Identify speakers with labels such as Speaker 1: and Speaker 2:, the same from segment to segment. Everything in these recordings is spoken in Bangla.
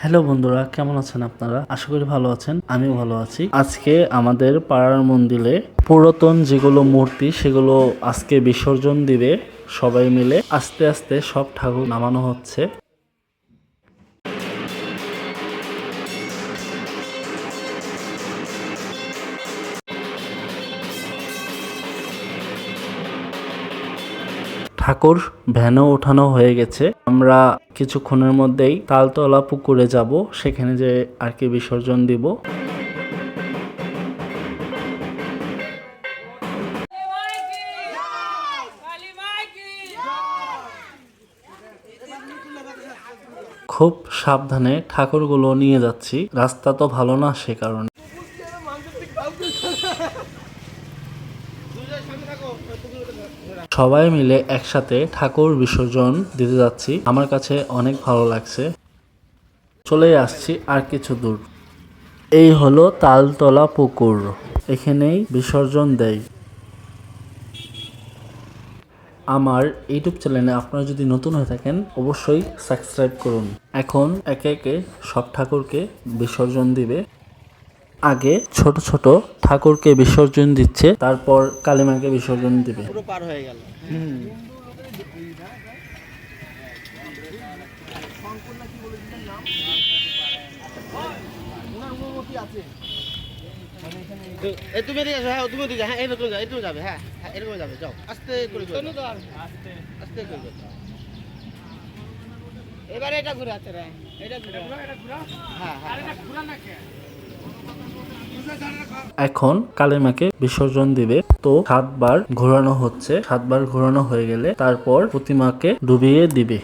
Speaker 1: হ্যালো বন্ধুরা, কেমন আছেন আপনারা? আশা করি ভালো আছেন। আমিও ভালো আছি। আজকে আমাদের পাড়ার মন্দিরে পুরাতন যেগুলো মূর্তি সেগুলো আজকে বিসর্জন দিবে সবাই মিলে। আস্তে আস্তে সব ঠাকুর নামানো হচ্ছে। ঠাকুর ভ্যানও ওঠানো হয়ে গেছে। আমরা কিছুক্ষণের মধ্যেই তালতলা পুকুরে যাব, সেখানে যে আর কি বিসর্জন দিব। খুব সাবধানে ঠাকুরগুলো নিয়ে যাচ্ছি, রাস্তা তো ভালো না, সে কারণে। সবাই মিলে একসাথে ঠাকুর বিসর্জন দিতে যাচ্ছি। আমার কাছে অনেক ভালো লাগছে। চলে আসছি আর কিছু দূর। এই হলো তালতলা পুকুর, এখানেই বিসর্জন দেয়। আমার ইউটিউব চ্যানেলে আপনারা যদি নতুন হয়ে থাকেন অবশ্যই সাবস্ক্রাইব করুন। এখন একে একে সব ঠাকুরকে বিসর্জন দিবে। আগে ছোট ছোট ঠাকুরকে বিসর্জন দিচ্ছে, তারপর কালিমাকে বিসর্জন দিবে।
Speaker 2: পুরো পার হয়ে গেল। তুমি এদিকে আসো, হ্যাঁ তুমি ওদিকে, হ্যাঁ এরকম যাবে, এরকম যাবে, হ্যাঁ হ্যাঁ এরকম যাবে, যাও আস্তে করে আস্তে করে। এবারে এটা ঘুরাতে রে, এটা ঘুরা, হ্যাঁ হ্যাঁ এটা ঘুরা না কে।
Speaker 1: এখন কালিমাকে বিসর্জন দিবে, তো 7 বার ঘোরানো হচ্ছে। 7 বার ঘোরানো হয়ে গেলে তারপর প্রতিমাকে ডুবিয়ে দিবে।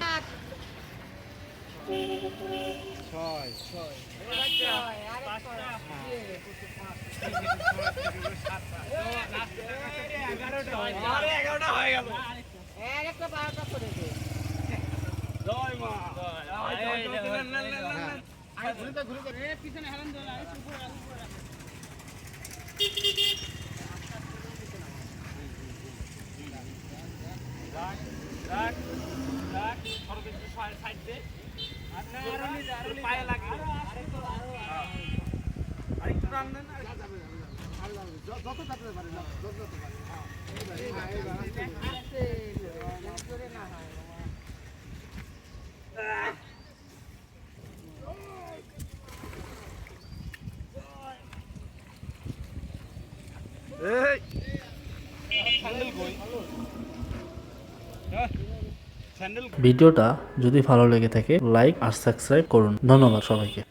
Speaker 1: ভিডিওটা যদি ভালো লেগে থাকে লাইক আর সাবস্ক্রাইব করুন। ধন্যবাদ সবাইকে।